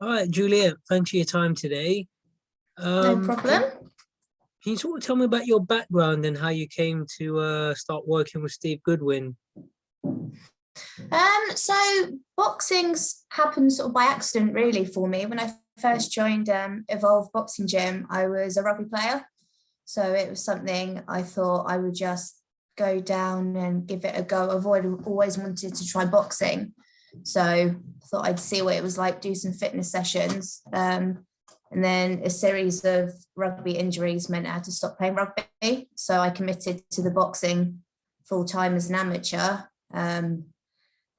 All right, Juliette, thanks for your time today. No Can, problem. can you sort of tell me about your background and how you came to start working with Steve Goodwin? So boxing's happened sort of by accident, really, for me. When I first joined Evolve Boxing Gym, I was a rugby player. So it was something I thought I would just go down and give it a go. Always wanted to try boxing. So I thought I'd see what it was like, do some fitness sessions. And then a series of rugby injuries meant I had to stop playing rugby. So I committed to the boxing full time as an amateur. And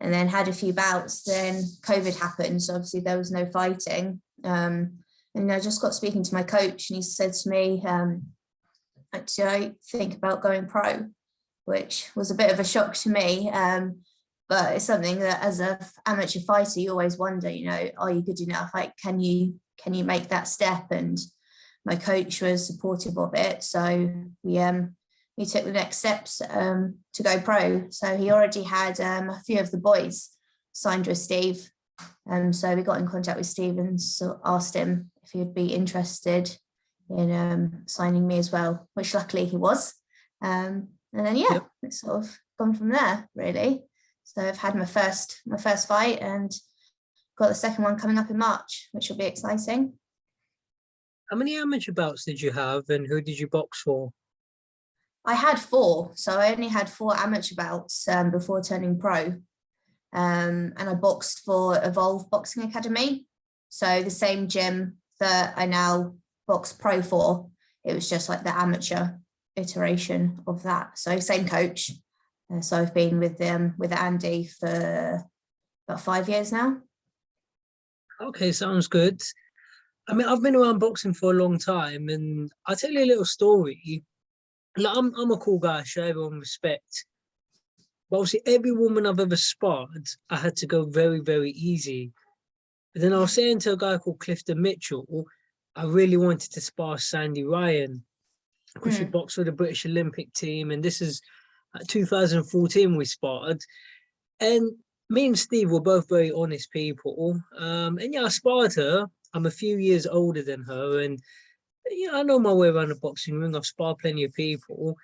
then had a few bouts. Then COVID happened, so obviously there was no fighting. And I just got speaking to my coach, and he said to me, "Actually, I think about going pro," which was a bit of a shock to me. But it's something that, as an amateur fighter, you always wonder, are you good enough? Like, can you make that step? And my coach was supportive of it, so we took the next steps to go pro. So he already had a few of the boys signed with Steve. So we got in contact with Steve and asked him if he would be interested in signing me as well, which luckily he was. And then, it's sort of gone from there, really. So I've had my first fight and got the second one coming up in March, which will be exciting. How many amateur bouts did you have, and who did you box for? I had 4, so I only had 4 amateur bouts before turning pro. And I boxed for Evolve Boxing Academy. So the same gym that I now box pro for, it was just like the amateur iteration of that. So same coach. So I've been with Andy for about 5 years now. Okay, sounds good. I mean, I've been around boxing for a long time, and I'll tell you a little story. Like, I'm a cool guy, I show everyone respect. But obviously, every woman I've ever sparred, I had to go very, very easy. But then I was saying to a guy called Clifton Mitchell, I really wanted to spar Sandy Ryan because she boxed for the British Olympic team, and this is 2014 we sparred. And me and Steve were both very honest people. And yeah, I sparred her. I'm a few years older than her, and I know my way around the boxing ring. I've sparred plenty of people.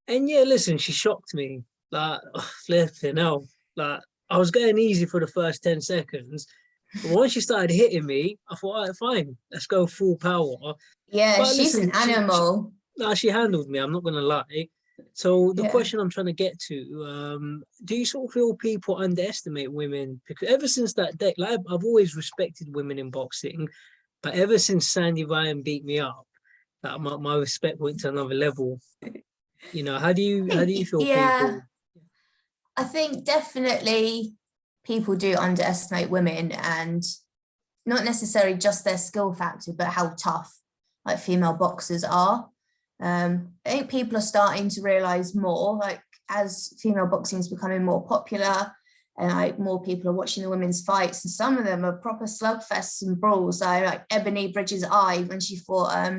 And yeah, listen, she shocked me. Like, flipping hell. Like, I was going easy for the first 10 seconds. But once she started hitting me, I thought, all right, fine, let's go full power. Yeah, But she's listen, an animal. she handled me, I'm not going to lie. So the Yeah. question I'm trying to get to, do you sort of feel people underestimate women? Because ever since that day, like, I've always respected women in boxing, but ever since Sandy Ryan beat me up, that my respect went to another level. How do you feel Yeah, people? I think definitely people do underestimate women, and not necessarily just their skill factor, but how tough like female boxers are. I think people are starting to realize more, like, as female boxing is becoming more popular and like more people are watching the women's fights, and some of them are proper slugfests and brawls. So like Ebony Bridges' eye when she fought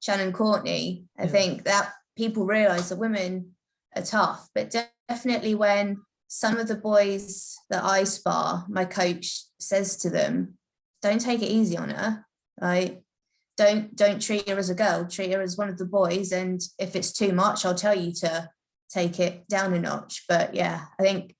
Shannon Courtney, I think that people realize that women are tough. But definitely when some of the boys that I spar, my coach says to them, don't take it easy on her. Like, don't treat her as a girl, treat her as one of the boys. And if it's too much, I'll tell you to take it down a notch. But yeah, I think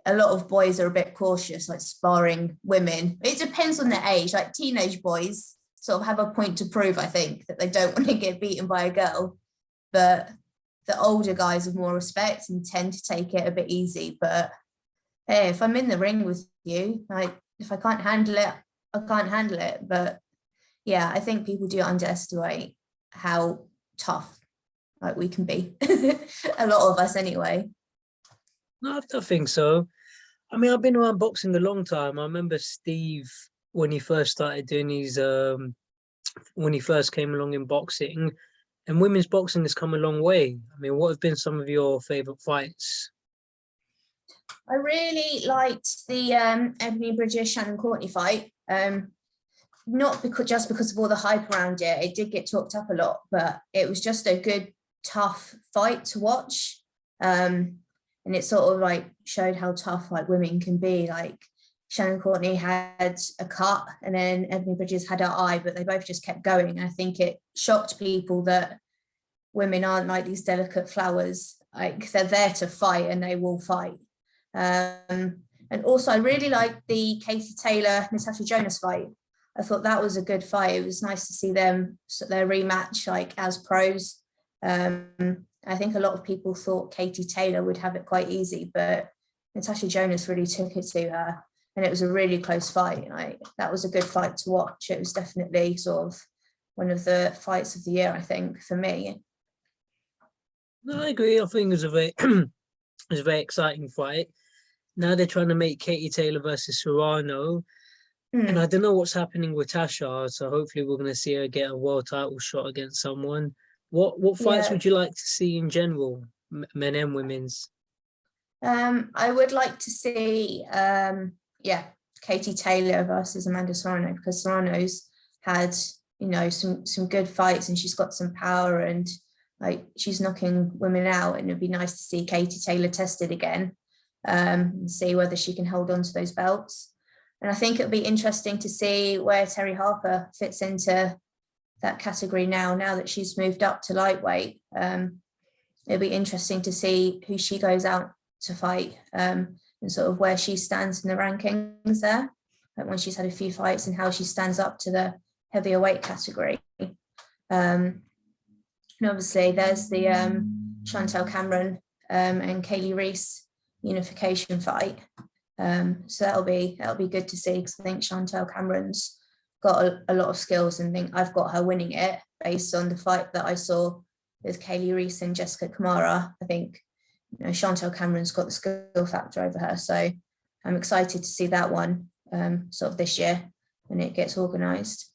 a lot of boys are a bit cautious, like sparring women. It depends on their age. Like teenage boys sort of have a point to prove, I think, that they don't want to get beaten by a girl. But the older guys have more respect and tend to take it a bit easy. But hey, if I'm in the ring with you, like, if I can't handle it, I can't handle it. But yeah, I think people do underestimate how tough like we can be. A lot of us anyway. No, I think so. I mean, I've been around boxing a long time. I remember Steve when he first started doing his when he first came along in boxing, and women's boxing has come a long way. I mean, what have been some of your favorite fights? I really liked the Ebony Bridges Shannon Courtney fight. Not just because of all the hype around it. It did get talked up a lot, but it was just a good, tough fight to watch. And it sort of like showed how tough like women can be. Like, Shannon Courtney had a cut, and then Ebony Bridges had her eye, but they both just kept going. And I think it shocked people that women aren't like these delicate flowers. Like, they're there to fight, and they will fight. And also, I really liked the Katie Taylor Natasha Jonas fight. I thought that was a good fight. It was nice to see them, their rematch, like as pros. I think a lot of people thought Katie Taylor would have it quite easy, but Natasha Jonas really took it to her, and it was a really close fight. Like, that was a good fight to watch. It was definitely sort of one of the fights of the year, I think, for me. No, I agree. I think it was a very, it was a very exciting fight. Now they're trying to make Katie Taylor versus Serrano. And I don't know what's happening with Tasha, so hopefully we're going to see her get a world title shot against someone. What fights would you like to see in general, men and women's? I would like to see, Katie Taylor versus Amanda Serrano, because Serrano's had, some good fights, and she's got some power, and like, she's knocking women out. And it'd be nice to see Katie Taylor tested again, and see whether she can hold on to those belts. And I think it'll be interesting to see where Terry Harper fits into that category now that she's moved up to lightweight. It'll be interesting to see who she goes out to fight, and sort of where she stands in the rankings there, like when she's had a few fights, and how she stands up to the heavier weight category. And obviously there's the Chantel Cameron and Kaylee Reese unification fight. So that'll be good to see, because I think Chantel Cameron's got a lot of skills, and think I've got her winning it based on the fight that I saw with Kaylee Reese and Jessica Kamara. I think Chantel Cameron's got the skill factor over her, so I'm excited to see that one sort of this year when it gets organised.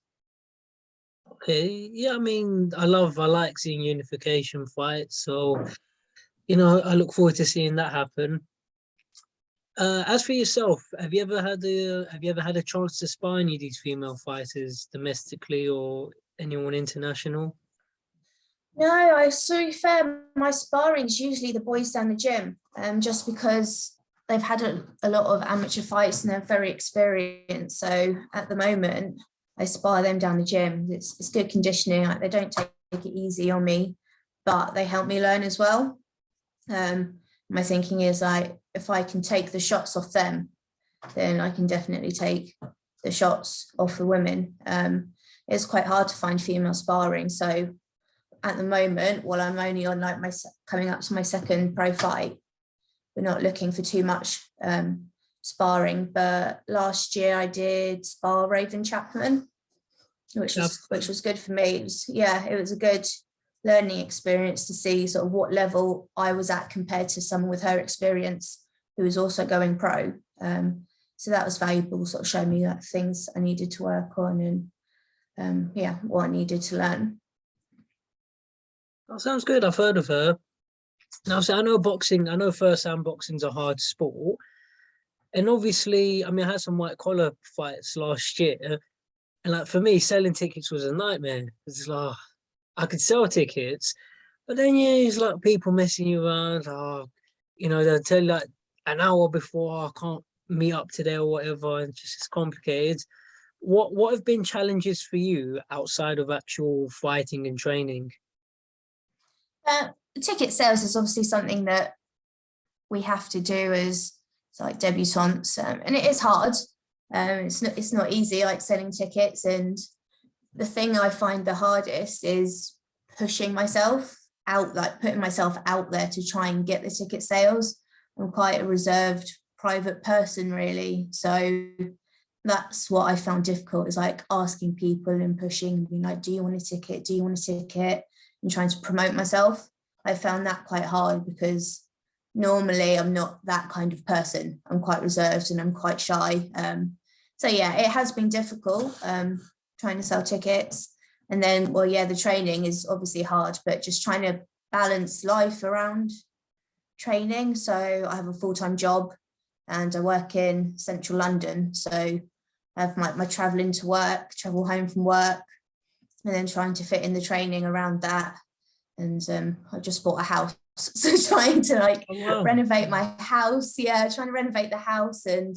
Okay, yeah, I mean, I like seeing unification fights, so I look forward to seeing that happen. As for yourself, have you ever had a chance to spar any of these female fighters domestically or anyone international? No, I to be fair, my sparring's usually the boys down the gym, just because they've had a lot of amateur fights and they're very experienced. So at the moment, I spar them down the gym. It's good conditioning. Like, they don't take it easy on me, but they help me learn as well. My thinking is, like, if I can take the shots off them, then I can definitely take the shots off the women. It's quite hard to find female sparring. So at the moment, while I'm only on like coming up to my second pro fight, we're not looking for too much sparring. But last year I did spar Raven Chapman, which was good for me. It was a good learning experience to see sort of what level I was at compared to someone with her experience who was also going pro. So that was valuable, sort of showing me that things I needed to work on, and what I needed to learn. That sounds good. I've heard of her. Now, so I know boxing. I know first-hand boxing's a hard sport, and obviously, I mean, I had some white collar fights last year, and like for me, selling tickets was a nightmare. It's like I could sell tickets, but then it's like people messing you around. They'll tell you like an hour before, I can't meet up today or whatever, and it's complicated. What have been challenges for you outside of actual fighting and training? Ticket sales is obviously something that we have to do as like debutantes, and it is hard. It's not easy, like selling tickets, and the thing I find the hardest is pushing myself out, like putting myself out there to try and get the ticket sales. I'm quite a reserved private person, really, so that's what I found difficult, is like asking people and pushing and being like, do you want a ticket, and trying to promote myself. I found that quite hard, because normally I'm not that kind of person. I'm quite reserved and I'm quite shy. It has been difficult trying to sell tickets. And then, the training is obviously hard, but just trying to balance life around training. So I have a full-time job and I work in central London. So I have my travel into work, travel home from work, and then trying to fit in the training around that. And I just bought a house, so trying to renovate my house. Trying to renovate the house and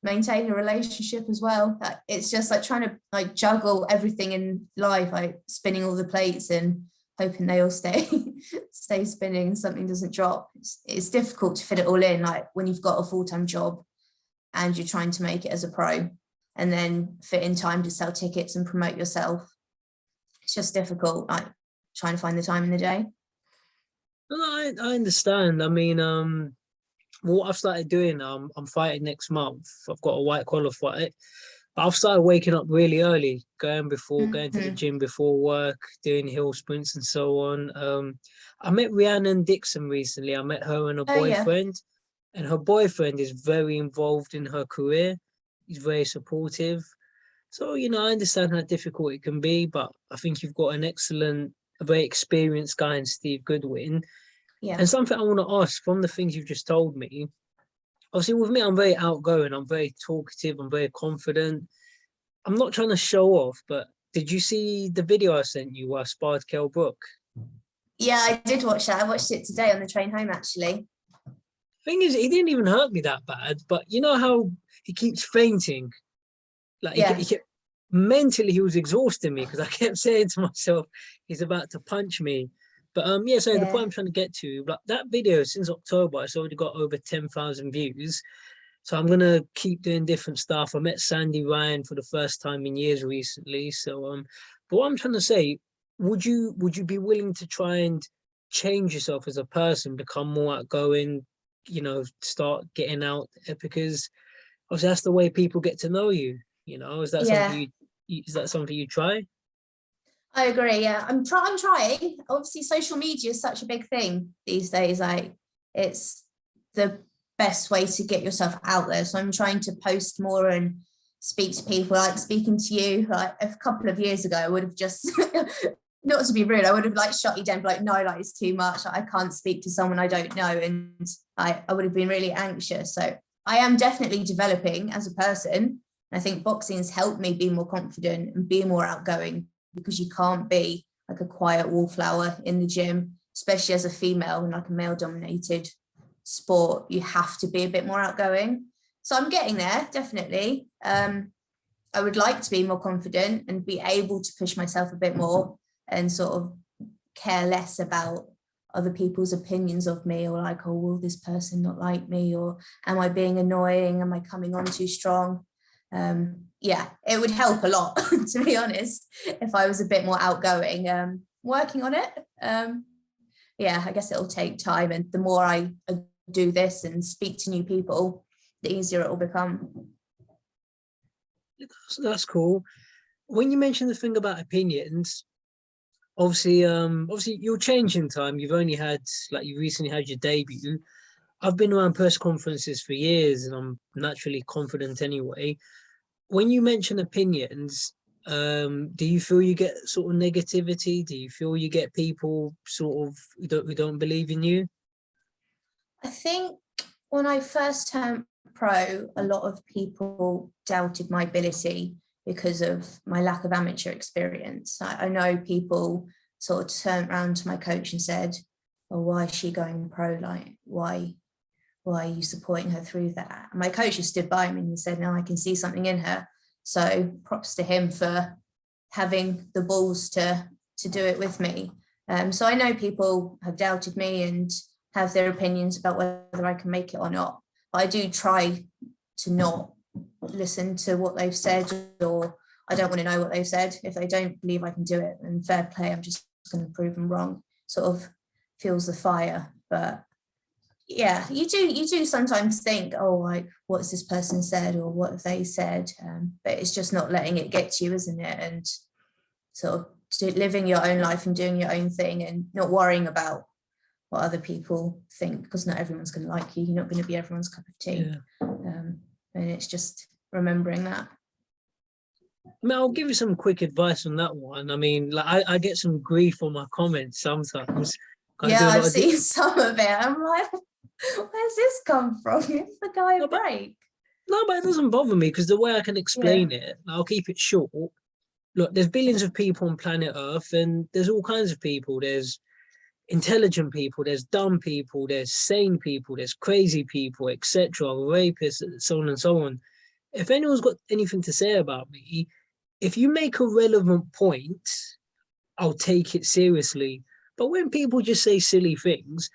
maintain a relationship as well. It's just like trying to like juggle everything in life, like spinning all the plates and hoping they all stay stay spinning, something doesn't drop. It's difficult to fit it all in, like when you've got a full-time job and you're trying to make it as a pro and then fit in time to sell tickets and promote yourself. It's just difficult, like trying to find the time in the day. No, I understand. I mean, what I've started doing, I'm fighting next month. I've got a white collar fight, but I've started waking up really early, going to the gym before work, doing hill sprints and so on. I met Rhiannon Dixon recently. I met her and her Oh yeah. boyfriend, and her boyfriend is very involved in her career. He's very supportive. So, I understand how difficult it can be, but I think you've got a very experienced guy in Steve Goodwin. Yeah. And something I want to ask from the things you've just told me, obviously with me, I'm very outgoing, I'm very talkative, I'm very confident. I'm not trying to show off, but did you see the video I sent you where I sparred Kell Brook? Yeah, I did watch that. I watched it today on the train home, actually. Thing is, he didn't even hurt me that bad, but you know how he keeps fainting? Like Yeah. he kept, mentally he was exhausting me because I kept saying to myself, he's about to punch me. But yeah, so the point I'm trying to get to, like that video since October, it's already got over 10,000 views. So I'm gonna keep doing different stuff. I met Sandy Ryan for the first time in years recently. So but what I'm trying to say, would you be willing to try and change yourself as a person, become more outgoing, start getting out there? Because obviously that's the way people get to know you. Is that Yeah. something you try? I agree. Yeah, I'm trying. Obviously, social media is such a big thing these days. Like, it's the best way to get yourself out there. So I'm trying to post more and speak to people. Like speaking to you, like a couple of years ago, I would have just, not to be rude, I would have like shut you down, like, no, like it's too much. Like, I can't speak to someone I don't know, and I would have been really anxious. So I am definitely developing as a person. I think boxing has helped me be more confident and be more outgoing, because you can't be like a quiet wallflower in the gym, especially as a female in like a male dominated sport. You have to be a bit more outgoing. So I'm getting there, definitely. I would like to be more confident and be able to push myself a bit more and sort of care less about other people's opinions of me, or like, oh, will this person not like me, or am I being annoying, am I coming on too strong? Yeah, it would help a lot to be honest, if I was a bit more outgoing. Working on it. Yeah, I guess it'll take time, and the more I do this and speak to new people, the easier it will become. That's cool. When you mentioned the thing about opinions, obviously you're changing time. You've only had, like, you recently had your debut. I've been around press conferences for years and I'm naturally confident anyway. When you mention opinions, do you feel you get sort of negativity? Do you feel you get people sort of who don't believe in you? I think when I first turned pro, a lot of people doubted my ability because of my lack of amateur experience. I know people sort of turned around to my coach and said, "Oh, why is she going pro? Like, why are you supporting her through that?" And my coach just stood by me and he said, "No, I can see something in her." So props to him for having the balls to do it with me. So I know people have doubted me and have their opinions about whether I can make it or not. But I do try to not listen to what they've said, or I don't want to know what they've said. If they don't believe I can do it, then fair play, I'm just going to prove them wrong. Sort of fuels the fire. But yeah, you do sometimes think, oh, like, what's this person said, or what have they said? But it's just not letting it get to you, isn't it? And sort of living your own life and doing your own thing and not worrying about what other people think, because not everyone's going to like you. You're not going to be everyone's cup of tea. Yeah. And it's just remembering that. I mean, I'll give you some quick advice on that one. I mean, like I get some grief on my comments sometimes. Yeah, I've seen some of it. I'm like, where's this come from? Give the guy a break. No, but it doesn't bother me because the way I can explain it, I'll keep it short. Look, there's billions of people on planet Earth, and there's all kinds of people. There's intelligent people, there's dumb people, there's sane people, there's crazy people, etc., rapists, so on and so on. if anyone's got anything to say about me, if you make a relevant point, I'll take it seriously. But when people just say silly things,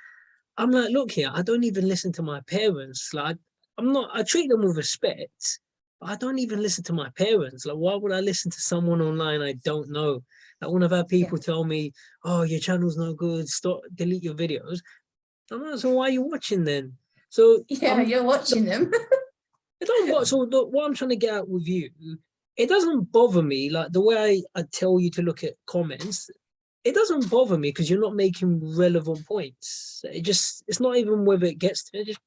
I'm like, look here, I don't even listen to my parents. Like, I treat them with respect, but I don't even listen to my parents. Like, why would I listen to someone online I don't know? Like, when I've had people tell me, oh, your channel's no good, stop, delete your videos. I'm like, so why are you watching then? So Yeah, you're watching them. I don't watch. So what I'm trying to get at with you, it doesn't bother me. Like the way I tell you to look at comments, it doesn't bother me because you're not making relevant points. It's not even whether it gets to it.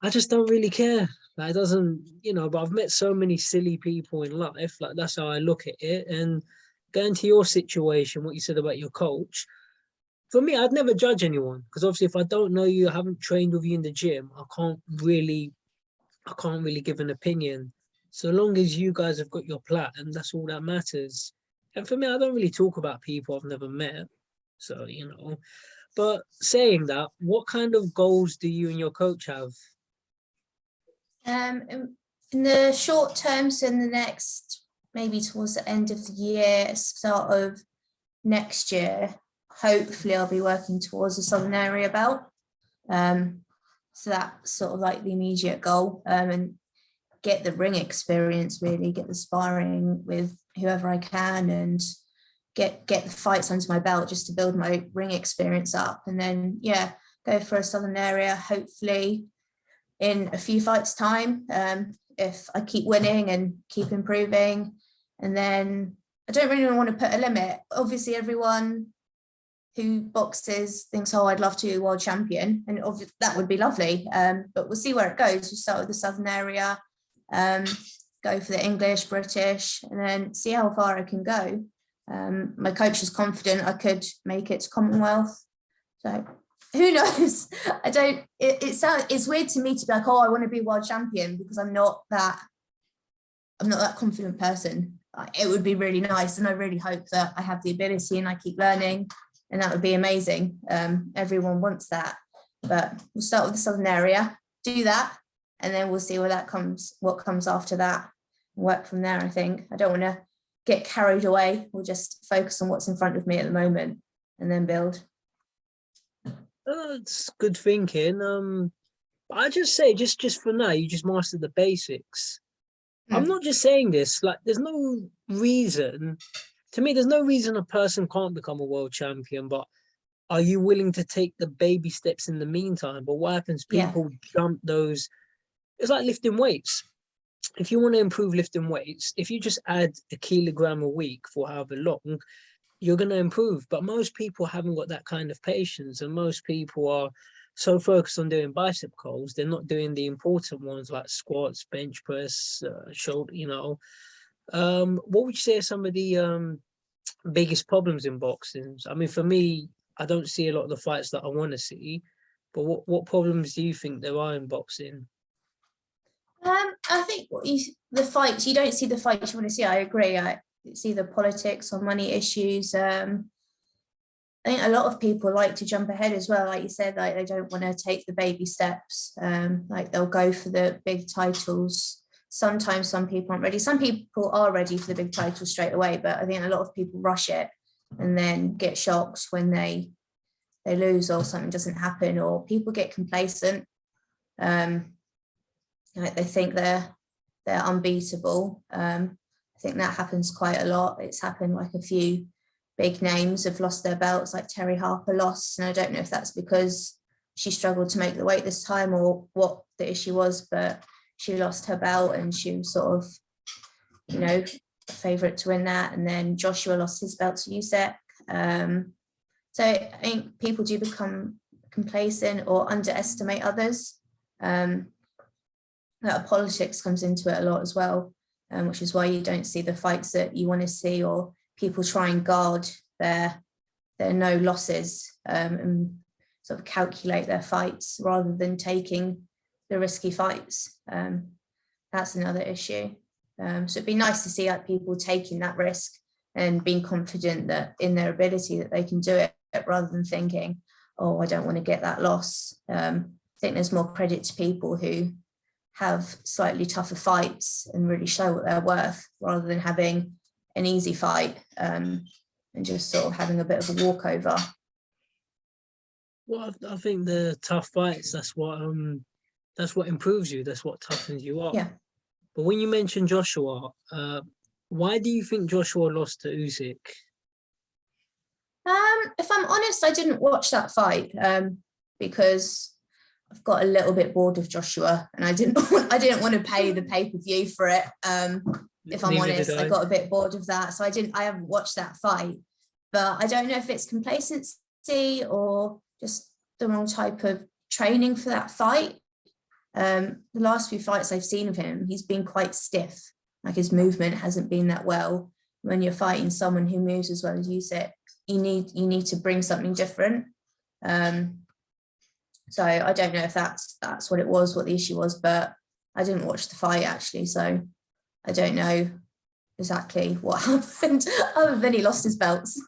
I just don't really care. Like, it doesn't, but I've met so many silly people in life. Like, that's how I look at it. And going to your situation, what you said about your coach, for me, I'd never judge anyone because obviously if I don't know you, I haven't trained with you in the gym, I can't really give an opinion. So long as you guys have got your plan, that's all that matters. And for me, I don't really talk about people I've never met. So, but saying that, what kind of goals do you and your coach have? In the short term, so in the next, maybe towards the end of the year, start of next year, hopefully I'll be working towards a Southern Area belt. So that's sort of like the immediate goal, and get the ring experience, really get the sparring with whoever I can and get the fights under my belt just to build my ring experience up. And then, go for a Southern Area, hopefully in a few fights time, if I keep winning and keep improving. And then I don't really want to put a limit. Obviously, everyone who boxes thinks, oh, I'd love to be world champion, and that would be lovely. But we'll see where it goes. We start with the Southern Area, go for the English, British, and then see how far I can go. My coach is confident I could make it to Commonwealth. So who knows? I don't. It's weird to me to be like, oh, I want to be world champion, because I'm not that confident person. It would be really nice, and I really hope that I have the ability and I keep learning, and that would be amazing. Everyone wants that, but we'll start with the Southern Area, do that, and then we'll see what comes after that, and work from there. I think I don't want to get carried away. We'll just focus on what's in front of me at the moment and then build. That's good thinking. I just say, just for now, you just master the basics. I'm not just saying this, like, there's no reason, to me, there's no reason a person can't become a world champion, but are you willing to take the baby steps in the meantime? But what happens, people jump those, it's like lifting weights. If you want to improve lifting weights, if you just add a kilogram a week for however long, you're going to improve. But most people haven't got that kind of patience, and most people are so focused on doing bicep curls, they're not doing the important ones like squats, bench press, shoulder. What would you say are some of the biggest problems in boxing? I mean, for me, I don't see a lot of the fights that I want to see, but what problems do you think there are in boxing? I think the fights, you don't see the fights you want to see. I agree. It's either politics or money issues. I think a lot of people like to jump ahead as well. Like you said, like they don't want to take the baby steps. Like they'll go for the big titles. Sometimes some people aren't ready. Some people are ready for the big title straight away, but I think a lot of people rush it and then get shocked when they lose or something doesn't happen, or people get complacent. Like they think they're unbeatable. I think that happens quite a lot. It's happened, like a few big names have lost their belts, like Terry Harper lost, and I don't know if that's because she struggled to make the weight this time or what the issue was, but she lost her belt and she was sort of, a favourite to win that. And then Joshua lost his belt to Usyk. So I think people do become complacent or underestimate others. That politics comes into it a lot as well, which is why you don't see the fights that you want to see, or people try and guard their no losses and sort of calculate their fights rather than taking the risky fights. That's another issue. So it'd be nice to see like people taking that risk and being confident that in their ability that they can do it, rather than thinking, oh, I don't want to get that loss. I think there's more credit to people who have slightly tougher fights and really show what they're worth, rather than having an easy fight and just sort of having a bit of a walkover. Well, I think the tough fights, that's what improves you. That's what toughens you up. Yeah. But when you mentioned Joshua, why do you think Joshua lost to Usyk? If I'm honest, I didn't watch that fight because I've got a little bit bored of Joshua, and I didn't want to pay the pay-per-view for it. If I'm honest, I got a bit bored of that, so I haven't watched that fight. But I don't know if it's complacency or just the wrong type of training for that fight. The last few fights I've seen of him, he's been quite stiff. Like, his movement hasn't been that well. When you're fighting someone who moves as well as Usyk, you need to bring something different. So I don't know if that's what it was, what the issue was, but I didn't watch the fight actually, so I don't know exactly what happened other than he lost his belts.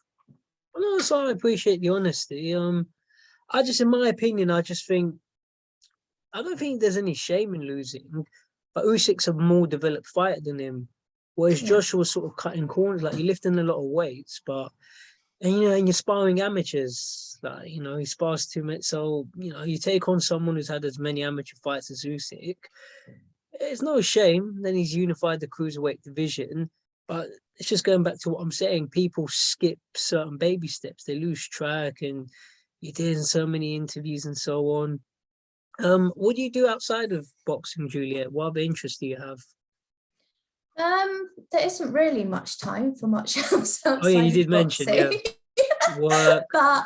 Well, no, so I appreciate the honesty. I just, in my opinion, I don't think there's any shame in losing, but Usyk's a more developed fighter than him, whereas Joshua's sort of cutting corners, like, you're lifting a lot of weights, and you're sparring amateurs, like, he spars 2 minutes, so you take on someone who's had as many amateur fights as Usyk. It's no shame. Then he's unified the cruiserweight division, but it's just going back to what I'm saying. People skip certain baby steps, they lose track, and you did in so many interviews and so on. What do you do outside of boxing, Juliette? What other interests do you have? There isn't really much time for much else outside. Oh yeah, you did mention, yeah. Work. But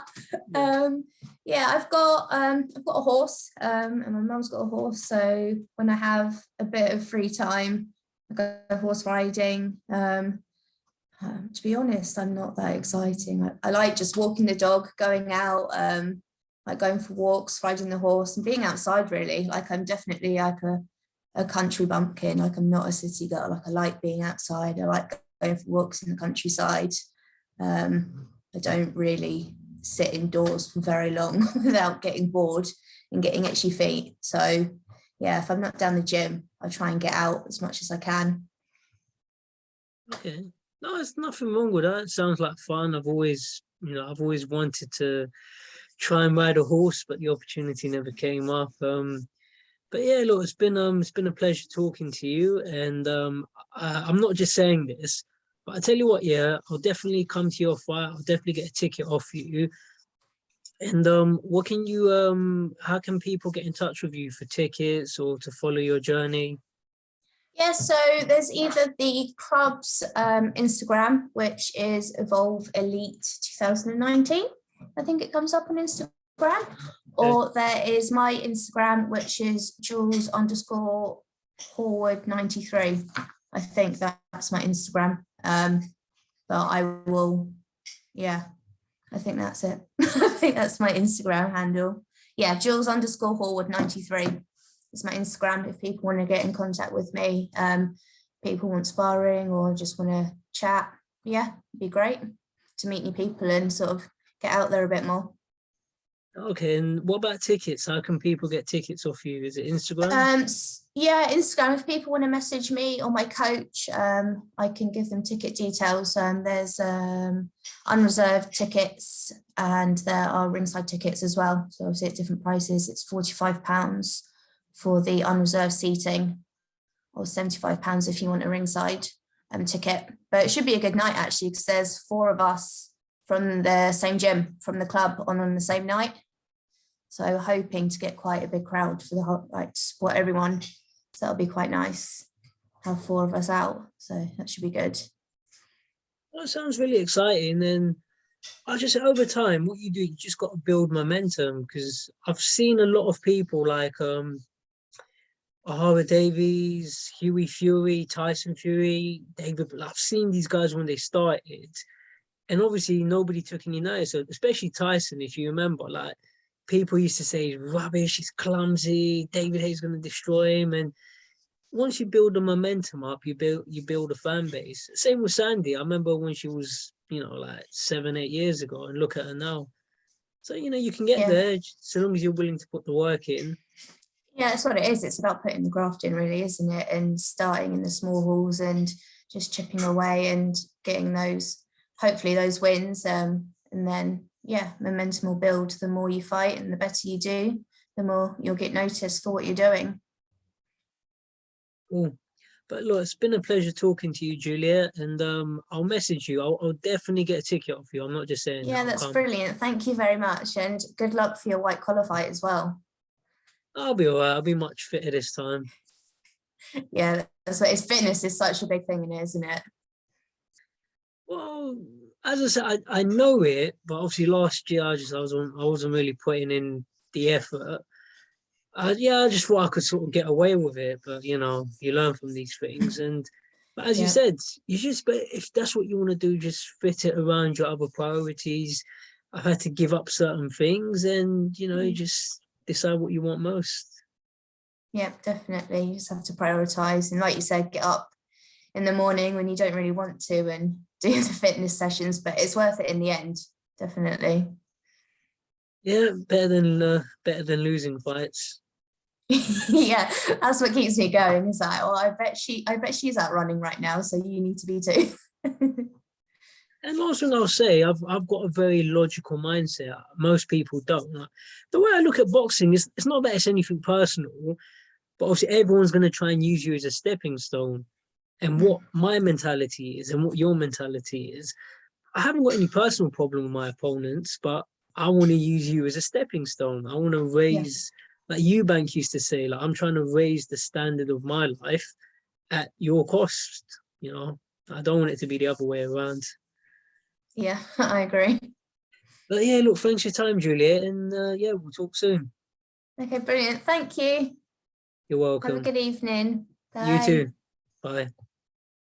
I've got a horse, and my mum's got a horse. So when I have a bit of free time, I go horse riding. To be honest, I'm not that exciting. I like just walking the dog, going out, like going for walks, riding the horse, and being outside really. Like, I'm definitely like a country bumpkin. Like, I'm not a city girl. Like, I like being outside. I like going for walks in the countryside. I don't really sit indoors for very long without getting bored and getting itchy feet. So yeah, if I'm not down the gym, I try and get out as much as I can. Okay. No, there's nothing wrong with that. It sounds like fun. I've always wanted to try and ride a horse, but the opportunity never came up. But yeah, look, it's been a pleasure talking to you, and I'm not just saying this, but I tell you what, yeah, I'll definitely come to your fight. I'll definitely get a ticket off you. And what can you how can people get in touch with you for tickets or to follow your journey? Yeah, so there's either the club's Instagram, which is Evolve Elite 2019. I think it comes up on Instagram. Or there is my Instagram, which is Jules_Horwood 93. I think that's my Instagram. But I will, I think that's it. I think that's my Instagram handle. Yeah, Jules_Horwood 93 is my Instagram if people want to get in contact with me. People want sparring or just want to chat. Yeah, it'd be great to meet new people and sort of get out there a bit more. Okay, and what about tickets? How can people get tickets off you? Is it Instagram? Instagram. If people want to message me or my coach, I can give them ticket details. There's unreserved tickets and there are ringside tickets as well. So obviously at different prices. It's £45 for the unreserved seating, or £75 if you want a ringside ticket. But it should be a good night actually, because there's 4 of us from the same gym, from the club on the same night. So hoping to get quite a big crowd for the whole, like, to support everyone. So that'll be quite nice. Have 4 of us out. So that should be good. Well, it sounds really exciting. And I just, over time, what you do, you just got to build momentum, because I've seen a lot of people like Ahara Davies, Huey Fury, Tyson Fury, David. I've seen these guys when they started, and obviously nobody took any notice. So especially Tyson, if you remember, like, people used to say he's rubbish, he's clumsy, David Hayes going to destroy him. And once you build the momentum up, you build a fan base. Same with Sandy. I remember when she was, like 7-8 years ago, and look at her now. So you can get there so long as you're willing to put the work in. Yeah, that's what it is. It's about putting the graft in, really, isn't it? And starting in the small halls and just chipping away and getting those, hopefully those wins. And then, yeah, momentum will build. The more you fight and the better you do, the more you'll get noticed for what you're doing. Cool. But look, it's been a pleasure talking to you, Juliette, and I'll message you. I'll definitely get a ticket off you. I'm not just saying that. Yeah, I'll that's come. brilliant. Thank you very much. And good luck for your white collar fight as well. I'll be all right. I'll be much fitter this time. Yeah, that's what it's, fitness is such a big thing in it, isn't it? Well, as I said, I know it, but obviously last year I wasn't really putting in the effort. I just thought I could sort of get away with it, but you learn from these things. And but as you Yeah. said, but if that's what you want to do, just fit it around your other priorities. I've had to give up certain things, and you just decide what you want most. Yeah, definitely. You just have to prioritize. And like you said, get up in the morning when you don't really want to and do the fitness sessions, but it's worth it in the end, definitely. Yeah, better than losing fights. Yeah, that's what keeps me going. Is like, well, I bet she's out running right now, so you need to be too. And last thing I'll say, I've got a very logical mindset. Most people don't. Like, the way I look at boxing is it's not that it's anything personal, but obviously everyone's going to try and use you as a stepping stone. And what my mentality is and what your mentality is, I haven't got any personal problem with my opponents, but I want to use you as a stepping stone. I want to Yeah, raise, like Eubank used to say, like I'm trying to raise the standard of my life at your cost. I don't want it to be the other way around. yeah, I agree. But yeah, look, thanks for your time, Juliet, and yeah, we'll talk soon. Okay, brilliant. Thank you. You're Have a welcome. good evening. You Bye. too. Bye.